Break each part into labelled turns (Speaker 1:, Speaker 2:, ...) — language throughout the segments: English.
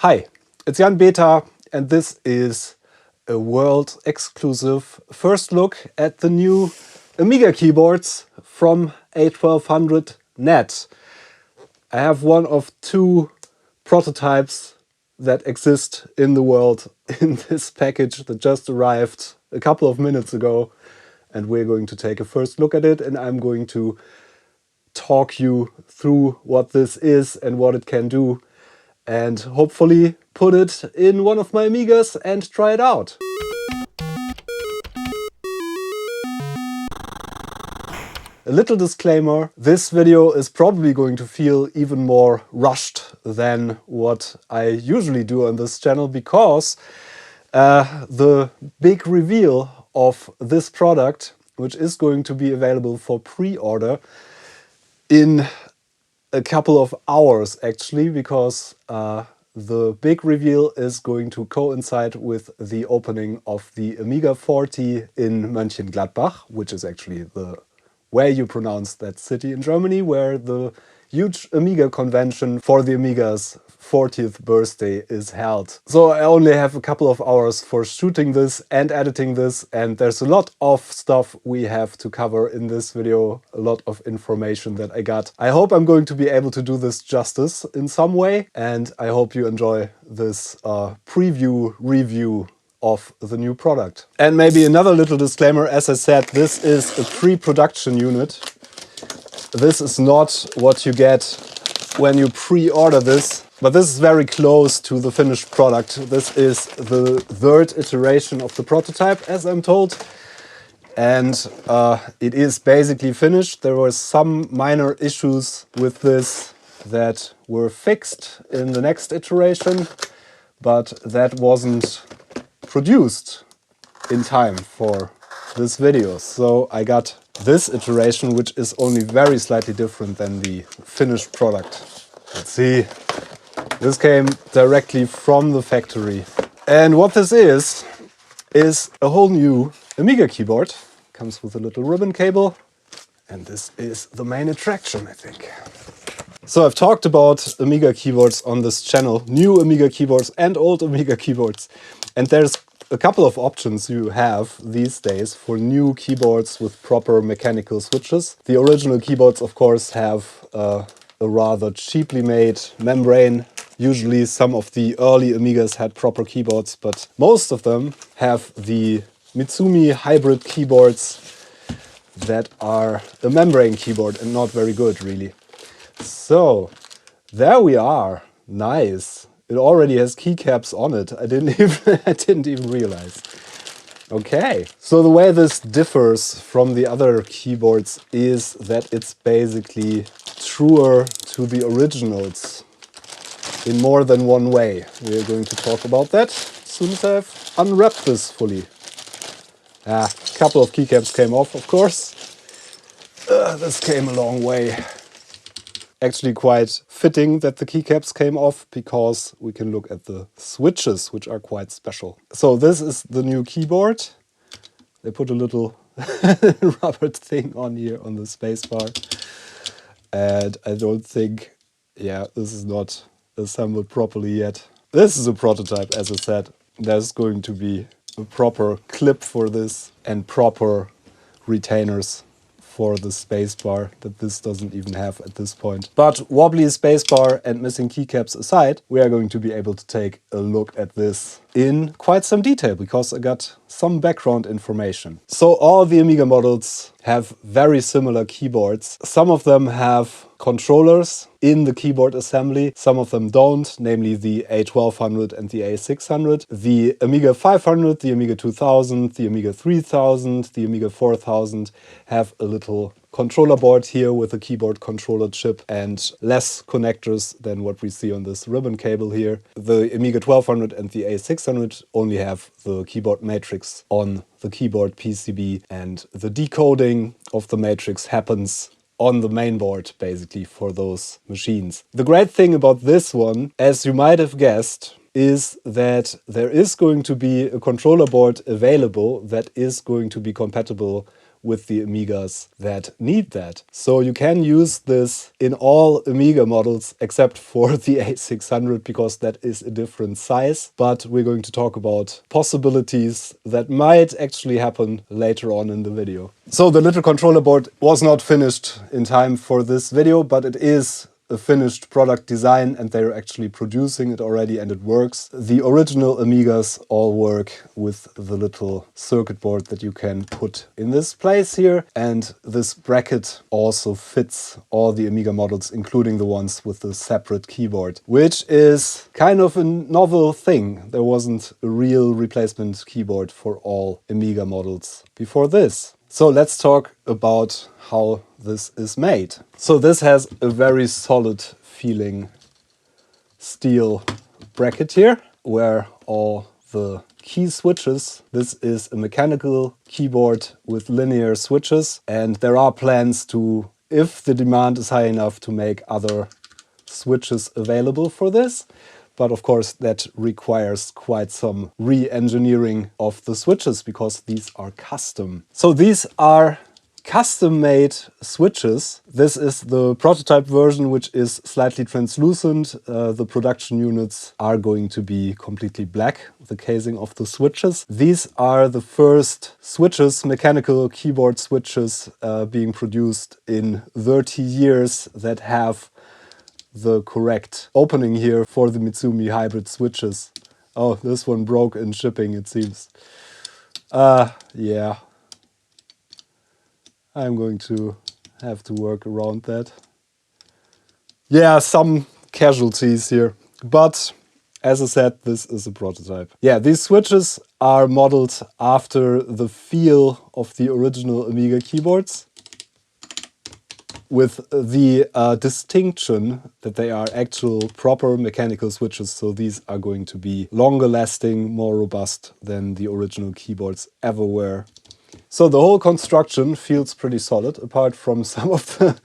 Speaker 1: Hi, it's Jan Beta, and this is a world exclusive first look at the new Amiga keyboards from A1200 I have one of two prototypes that exist in the world in this package that just arrived a couple of minutes ago, and we're going to take a first look at it, and I'm going to talk you through what this is and what it can do, and hopefully put it in one of my Amigas and try it out. A little disclaimer, this video is probably going to feel even more rushed than what I usually do on this channel, because the big reveal of this product, which is going to be available for pre-order in a couple of hours actually, because the big reveal is going to coincide with the opening of the Amiga 40 in Mönchengladbach, which is actually the way you pronounce that city in Germany, where the huge Amiga convention for the Amiga's 40th birthday is held. So I only have a couple of hours for shooting this and editing this, and there's a lot of stuff we have to cover in this video, a lot of information that I got. I hope I'm going to be able to do this justice in some way, and I hope you enjoy this preview review of the new product. And maybe another little disclaimer, as I said, this is a pre-production unit. This is not what you get when you pre-order this, but this is very close to the finished product. This is the third iteration of the prototype, as I'm told, and it is basically finished. There were some minor issues with this that were fixed in the next iteration, but that wasn't produced in time for this video. So I got this iteration, which is only very slightly different than the finished product. Let's see. This came directly from the factory. And what this is a whole new Amiga keyboard. Comes with a little ribbon cable. And this is the main attraction, I think. So I've talked about Amiga keyboards on this channel, new Amiga keyboards and old Amiga keyboards. And there's a couple of options you have these days for new keyboards with proper mechanical switches. The original keyboards, of course, have a rather cheaply made membrane. Usually some of the early Amigas had proper keyboards, but most of them have the Mitsumi hybrid keyboards that are a membrane keyboard and not very good, really. So there we are. Nice. It already has keycaps on it. I didn't even realize. Okay, so the way this differs from the other keyboards is that it's basically truer to the originals in more than one way. We are going to talk about that as soon as I've unwrapped this fully. A couple of keycaps came off, of course. This came a long way. Actually quite fitting that the keycaps came off, because we can look at the switches, which are quite special. So this is the new keyboard. They put a little rubber thing on here on the spacebar. And I don't think, yeah, this is not assembled properly yet. This is a prototype, as I said. There's going to be a proper clip for this and proper retainers for the spacebar that this doesn't even have at this point. But wobbly spacebar and missing keycaps aside, we are going to be able to take a look at this in quite some detail, because I got some background information. So all the Amiga models have very similar keyboards. Some of them have controllers in the keyboard assembly, some of them don't, namely the A1200 and the A600. The Amiga 500, the Amiga 2000, the Amiga 3000, the Amiga 4000 have a little controller board here with a keyboard controller chip and less connectors than what we see on this ribbon cable here. The Amiga 1200 and the A600 only have the keyboard matrix on the keyboard PCB, and the decoding of the matrix happens on the main board, basically, for those machines. The great thing about this one, as you might have guessed, is that there is going to be a controller board available that is going to be compatible with the Amigas that need that. So you can use this in all Amiga models except for the A600 because that is a different size. But we're going to talk about possibilities that might actually happen later on in the video. So the little controller board was not finished in time for this video, but it is a finished product design and they're actually producing it already and it works. The original Amigas all work with the little circuit board that you can put in this place here, and this bracket also fits all the Amiga models, including the ones with the separate keyboard, which is kind of a novel thing. There wasn't a real replacement keyboard for all Amiga models before this. So let's talk about how this is made. So this has a very solid feeling steel bracket here where all the key switches. This is a mechanical keyboard with linear switches, and there are plans to, if the demand is high enough, to make other switches available for this. But of course that requires quite some re-engineering of the switches because these are custom. So these are custom-made switches. This is the prototype version, which is slightly translucent. The production units are going to be completely black, the casing of the switches. These are the first switches, mechanical keyboard switches, being produced in 30 years that have the correct opening here for the Mitsumi hybrid switches. Oh, this one broke in shipping, it seems. Yeah. I'm going to have to work around that. Yeah, some casualties here. But as I said, this is a prototype. Yeah, these switches are modeled after the feel of the original Amiga keyboards, with the distinction that they are actual proper mechanical switches. So these are going to be longer lasting, more robust than the original keyboards ever were. So the whole construction feels pretty solid, apart from some of the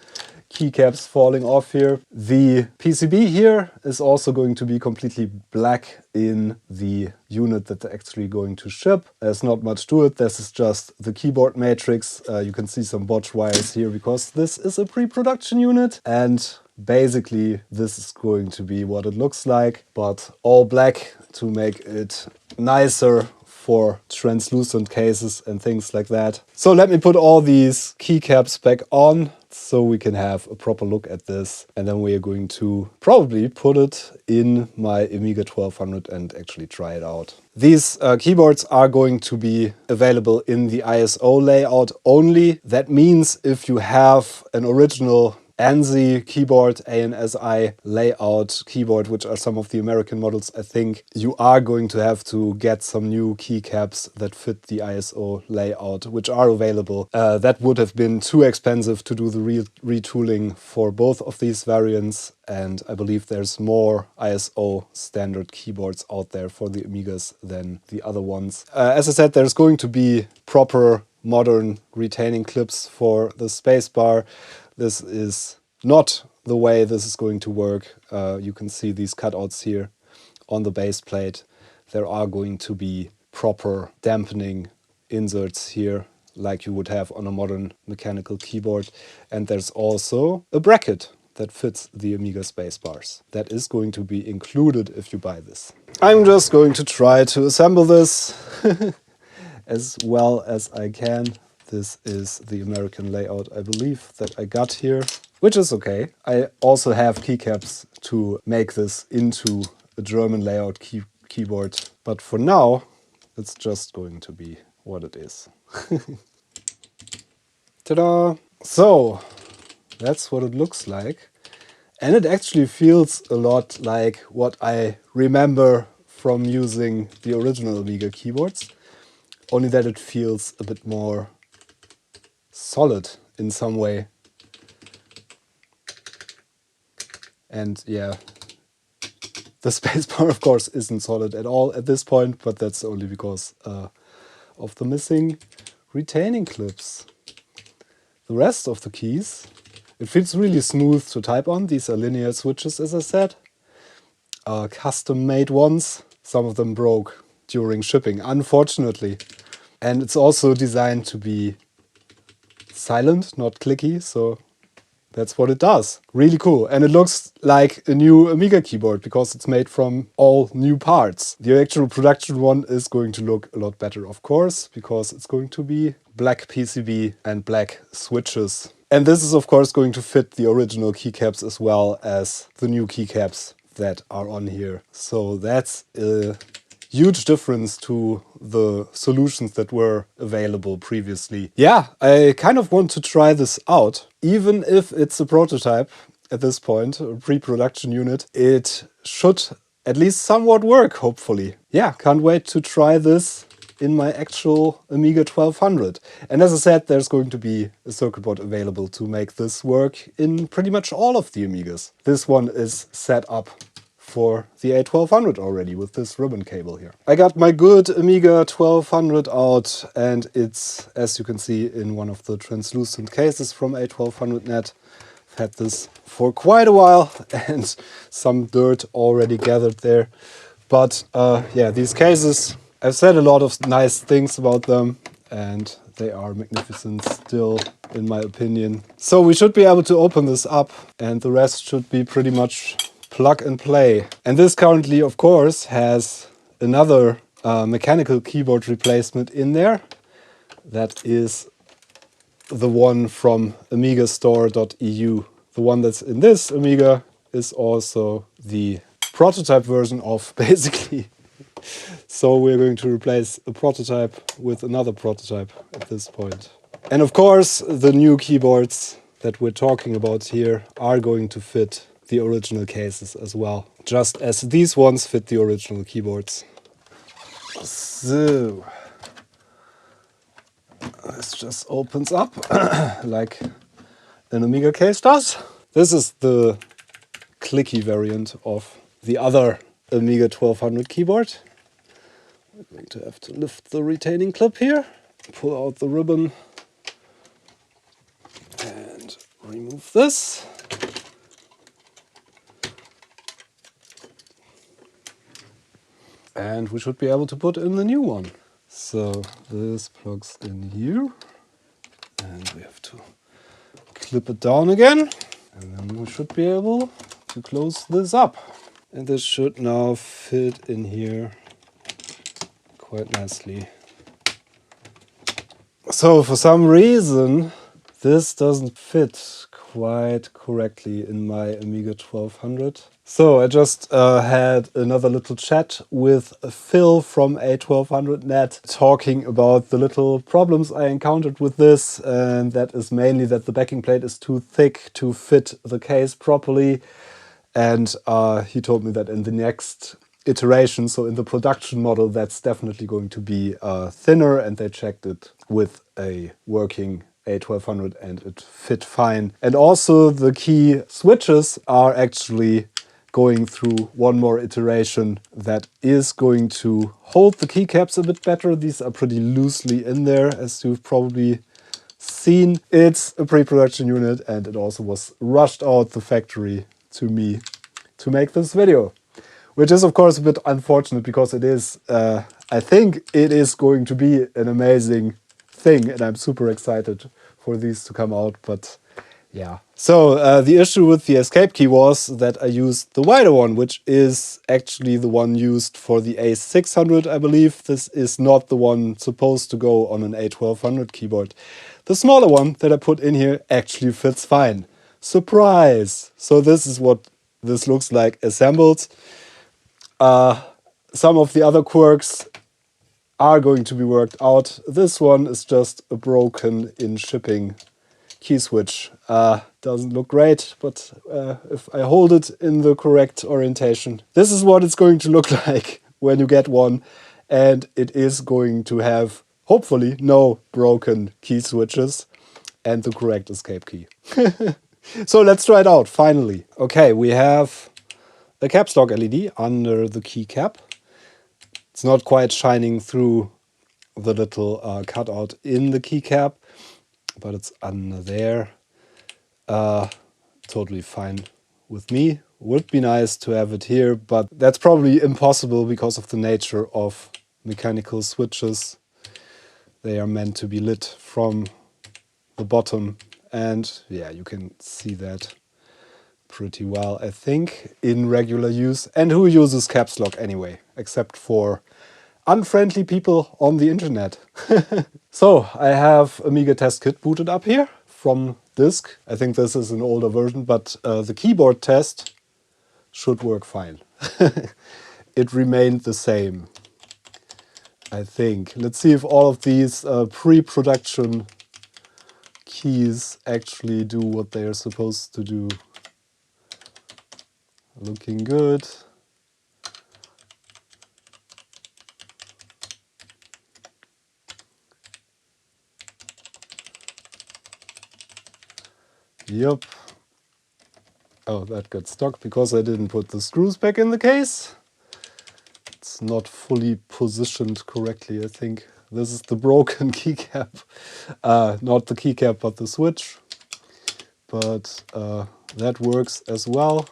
Speaker 1: keycaps falling off here. The PCB here is also going to be completely black in the unit that they're actually going to ship. There's not much to it. This is just the keyboard matrix. You can see some botch wires here because this is a pre-production unit. And basically this is going to be what it looks like, but all black to make it nicer for translucent cases and things like that. So let me put all these keycaps back on so we can have a proper look at this, and then we are going to probably put it in my Amiga 1200 and actually try it out. These keyboards are going to be available in the ISO layout only. That means if you have an original ANSI keyboard, ANSI layout keyboard, which are some of the American models, I think you are going to have to get some new keycaps that fit the ISO layout, which are available. That would have been too expensive to do the retooling for both of these variants, and I believe there's more ISO standard keyboards out there for the Amigas than the other ones. As I said, there's going to be proper modern retaining clips for the spacebar. This is not the way this is going to work. You can see these cutouts here on the base plate. There are going to be proper dampening inserts here like you would have on a modern mechanical keyboard. And there's also a bracket that fits the Amiga spacebars. That is going to be included if you buy this. I'm just going to try to assemble this as well as I can. This is the American layout, I believe, that I got here, which is okay. I also have keycaps to make this into a German layout keyboard. But for now, it's just going to be what it is. Ta-da! So, that's what it looks like. And it actually feels a lot like what I remember from using the original Amiga keyboards. Only that it feels a bit more solid in some way. And yeah, the spacebar of course isn't solid at all at this point, but that's only because of the missing retaining clips. The rest of the keys, it feels really smooth to type on. These are linear switches, as I said. Custom made ones. Some of them broke during shipping, unfortunately. And it's also designed to be silent, not clicky, so that's what it does. Really cool. And it looks like a new Amiga keyboard because it's made from all new parts. The actual production one is going to look a lot better, of course, because it's going to be black PCB and black switches. And this is, of course, going to fit the original keycaps as well as the new keycaps that are on here. So that's a huge difference to the solutions that were available previously. Yeah, I kind of want to try this out. Even if it's a prototype at this point, a pre-production unit, it should at least somewhat work, hopefully. Yeah, can't wait to try this in my actual Amiga 1200. And as I said, there's going to be a circuit board available to make this work in pretty much all of the Amigas. This one is set up for the A1200 already with this ribbon cable here. I got my good Amiga 1200 out, and it's, as you can see, in one of the translucent cases from A1200net. I've had this for quite a while and some dirt already gathered there. But yeah, these cases, I've said a lot of nice things about them, and they are magnificent still, in my opinion. So we should be able to open this up, and the rest should be pretty much plug and play. And this currently, of course, has another mechanical keyboard replacement in there. That is the one from amigastore.eu. The one that's in this Amiga is also the prototype version of, basically. So we're going to replace a prototype with another prototype at this point. And of course, the new keyboards that we're talking about here are going to fit the original cases as well, just as these ones fit the original keyboards. So this just opens up like an Amiga case does. This is the clicky variant of the other Amiga 1200 keyboard. We're going to have to lift the retaining clip here, pull out the ribbon, and remove this. And we should be able to put in the new one. So this plugs in here, and we have to clip it down again, and then we should be able to close this up. And this should now fit in here quite nicely. So for some reason this doesn't fit quite correctly in my Amiga 1200. So I just had another little chat with Phil from A1200net talking about the little problems I encountered with this, and that is mainly that the backing plate is too thick to fit the case properly. And he told me that in the next iteration, so in the production model, that's definitely going to be thinner, and they checked it with a working A1200 and it fit fine. And also the key switches are actually going through one more iteration that is going to hold the keycaps a bit better. These are pretty loosely in there, as you've probably seen. It's a pre-production unit, and it also was rushed out the factory to me to make this video, which is of course a bit unfortunate because it is, I think it is going to be an amazing thing, and I'm super excited for these to come out, but yeah. So the issue with the escape key was that I used the wider one, which is actually the one used for the A600, I believe. This is not the one supposed to go on an A1200 keyboard. The smaller one that I put in here actually fits fine. Surprise! So this is what this looks like assembled. Some of the other quirks are going to be worked out. This one is just a broken in shipping key switch. Doesn't look great, but if I hold it in the correct orientation, this is what it's going to look like when you get one. And it is going to have, hopefully, no broken key switches and the correct escape key. So let's try it out, finally. Okay, we have a caps lock LED under the keycap. It's not quite shining through the little cutout in the keycap, but it's under there. Totally fine with me. Would be nice to have it here, but that's probably impossible because of the nature of mechanical switches. They are meant to be lit from the bottom. And yeah, you can see that pretty well, I think, in regular use. And who uses caps lock anyway, except for unfriendly people on the internet? So I have Amiga test kit booted up here from disk. I think this is an older version, but the keyboard test should work fine. It remained the same, I think. Let's see if all of these pre-production keys actually do what they are supposed to do. Looking good. Yep. Oh, that got stuck because I didn't put the screws back in the case. It's not fully positioned correctly, I think. This is the broken keycap. Not the keycap, but the switch. But that works as well.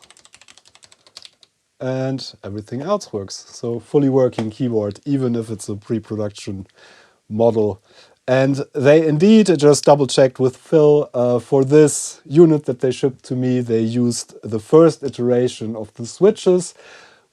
Speaker 1: And everything else works. So fully working keyboard, even if it's a pre-production model. And they indeed, I just double checked with Phil, for this unit that they shipped to me, they used the first iteration of the switches,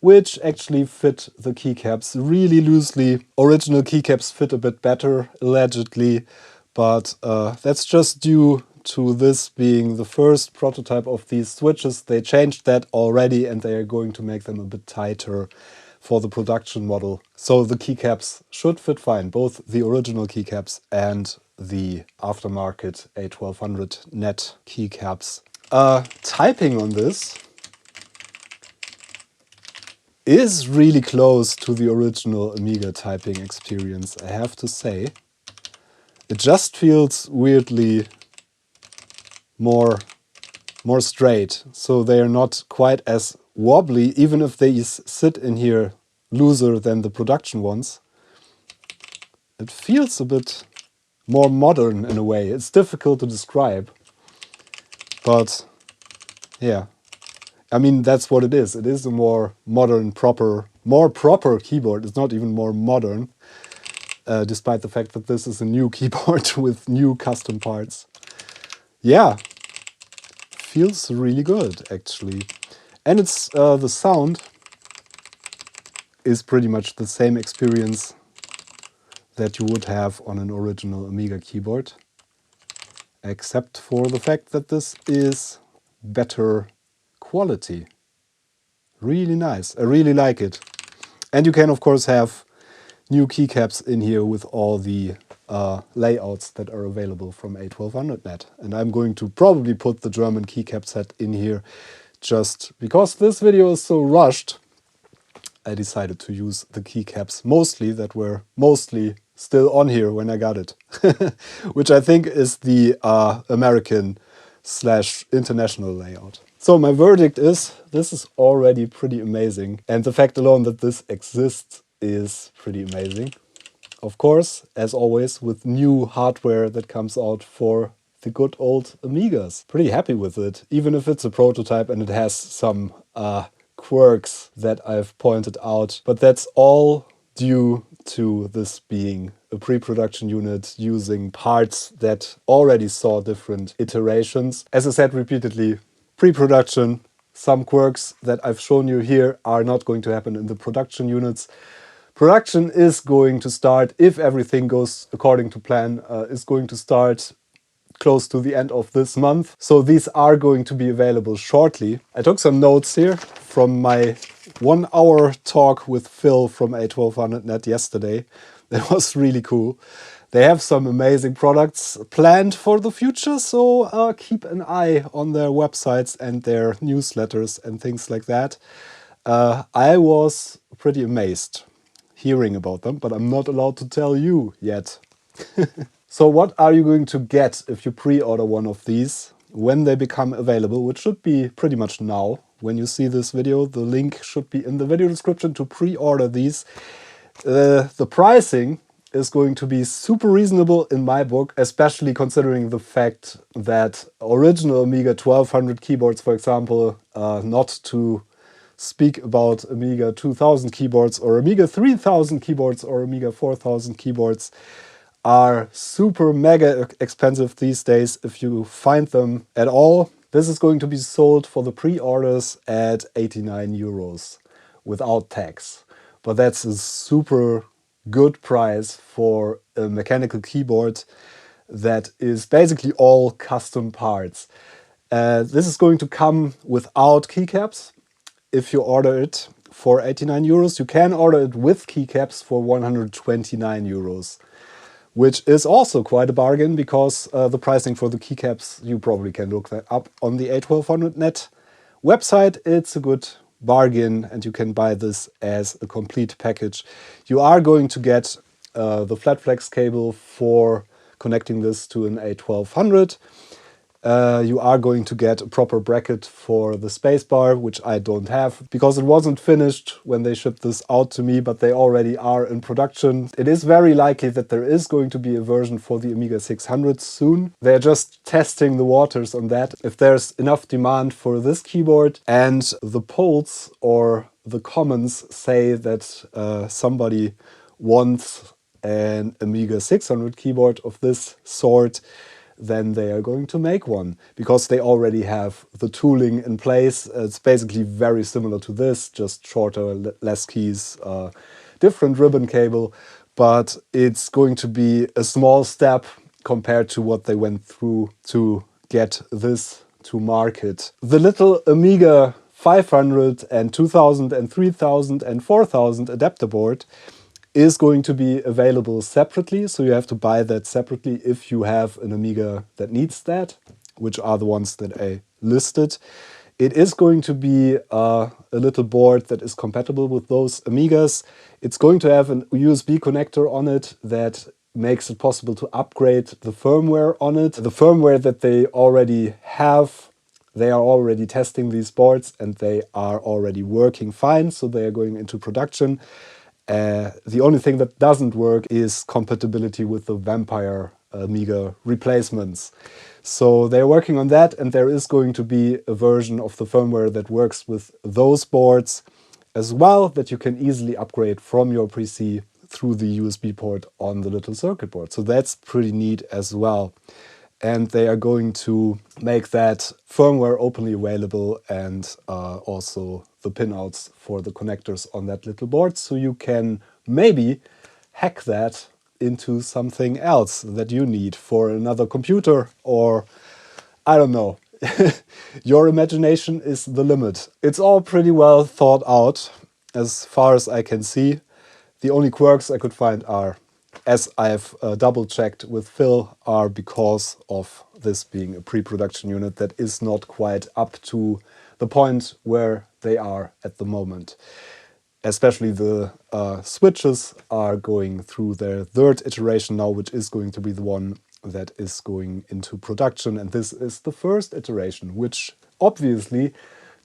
Speaker 1: which actually fit the keycaps really loosely. Original keycaps fit a bit better, allegedly, but that's just due to this being the first prototype of these switches. They changed that already and they are going to make them a bit tighter for the production model. So the keycaps should fit fine, both the original keycaps and the aftermarket A1200 net keycaps. Typing on this is really close to the original Amiga typing experience, I have to say. It just feels weirdly more straight, so they are not quite as wobbly, even if they sit in here looser than the production ones. It feels a bit more modern in a way. It's difficult to describe, but yeah, I mean, that's what it is. It is a more modern, more proper keyboard. It's not even more modern, despite the fact that this is a new keyboard with new custom parts. Yeah, feels really good, actually. And it's the sound is pretty much the same experience that you would have on an original Amiga keyboard, except for the fact that this is better quality. Really nice. I really like it. And you can, of course, have new keycaps in here with all the layouts that are available from A1200net. And I'm going to probably put the German keycap set in here just because this video is so rushed. I decided to use the keycaps mostly that were mostly still on here when I got it, which I think is the American/international layout. So my verdict is this is already pretty amazing, and the fact alone that this exists is pretty amazing. Of course, as always, with new hardware that comes out for the good old Amigas. Pretty happy with it, even if it's a prototype and it has some quirks that I've pointed out. But that's all due to this being a pre-production unit using parts that already saw different iterations. As I said repeatedly, pre-production, some quirks that I've shown you here are not going to happen in the production units. Production is going to start, if everything goes according to plan, is going to start close to the end of this month. So these are going to be available shortly. I took some notes here from my 1 hour talk with Phil from A1200net yesterday. That was really cool. They have some amazing products planned for the future, so keep an eye on their websites and their newsletters and things like that. I was pretty amazed hearing about them, but I'm not allowed to tell you yet. So what are you going to get if you pre-order one of these when they become available, which should be pretty much now. When you see this video, the link should be in the video description to pre-order these. The pricing is going to be super reasonable in my book, especially considering the fact that original Amiga 1200 keyboards, for example, not to speak about Amiga 2000 keyboards or Amiga 3000 keyboards or Amiga 4000 keyboards, are super mega expensive these days if you find them at all. This is going to be sold for the pre-orders at 89 euros without tax. But that's a super good price for a mechanical keyboard that is basically all custom parts. This is going to come without keycaps. If you order it for 89 euros, you can order it with keycaps for 129 euros, which is also quite a bargain because the pricing for the keycaps, you probably can look that up on the A1200net website. It's a good bargain and you can buy this as a complete package. You are going to get the flat flex cable for connecting this to an A1200. You are going to get a proper bracket for the spacebar, which I don't have because it wasn't finished when they shipped this out to me, but they already are in production. It is very likely that there is going to be a version for the Amiga 600 soon. They're just testing the waters on that. If there's enough demand for this keyboard and the polls or the comments say that somebody wants an Amiga 600 keyboard of this sort, then they are going to make one because they already have the tooling in place. It's basically very similar to this, just shorter, less keys, different ribbon cable, but it's going to be a small step compared to what they went through to get this to market. The little Amiga 500 and 2000 and 3000 and 4000 adapter board is going to be available separately, so you have to buy that separately if you have an Amiga that needs that, which are the ones that I listed. It is going to be a little board that is compatible with those Amigas. It's going to have an USB connector on it that makes it possible to upgrade the firmware on it. The firmware that they already have, they are already testing these boards and they are already working fine, so they are going into production. The only thing that doesn't work is compatibility with the Vampire Amiga replacements. So they're working on that, and there is going to be a version of the firmware that works with those boards as well, that you can easily upgrade from your PC through the USB port on the little circuit board. So that's pretty neat as well. And they are going to make that firmware openly available and also the pinouts for the connectors on that little board. So you can maybe hack that into something else that you need for another computer, or I don't know. Your imagination is the limit. It's all pretty well thought out as far as I can see. The only quirks I could find are, as I've double-checked with Phil, are because of this being a pre-production unit that is not quite up to the point where they are at the moment. Especially the switches are going through their third iteration now, which is going to be the one that is going into production. And this is the first iteration, which obviously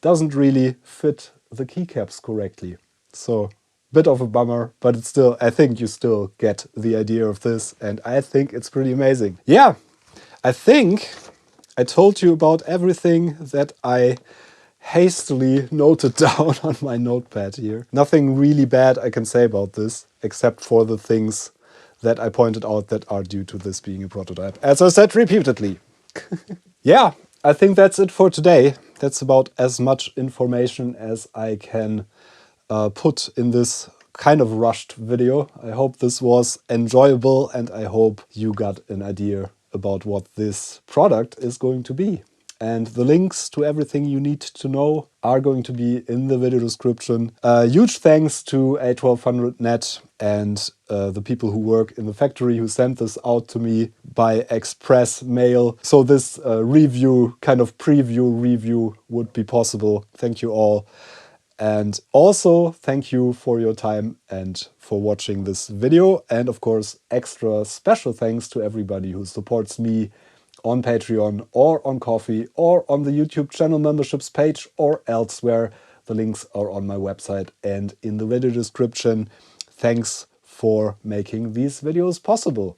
Speaker 1: doesn't really fit the keycaps correctly. So bit of a bummer, but it's still, I think you still get the idea of this, and I think it's pretty amazing. Yeah, I think I told you about everything that I hastily noted down on my notepad here. Nothing really bad I can say about this, except for the things that I pointed out that are due to this being a prototype, as I said repeatedly. Yeah, I think that's it for today. That's about as much information as I can put in this kind of rushed video. I hope this was enjoyable and I hope you got an idea about what this product is going to be. And the links to everything you need to know are going to be in the video description. Huge thanks to A1200net and the people who work in the factory who sent this out to me by express mail. So this review, kind of preview review, would be possible. Thank you all. And also thank you for your time and for watching this video. And of course, extra special thanks to everybody who supports me on Patreon or on Ko-fi or on the YouTube channel memberships page or elsewhere. The links are on my website and in the video description. Thanks for making these videos possible.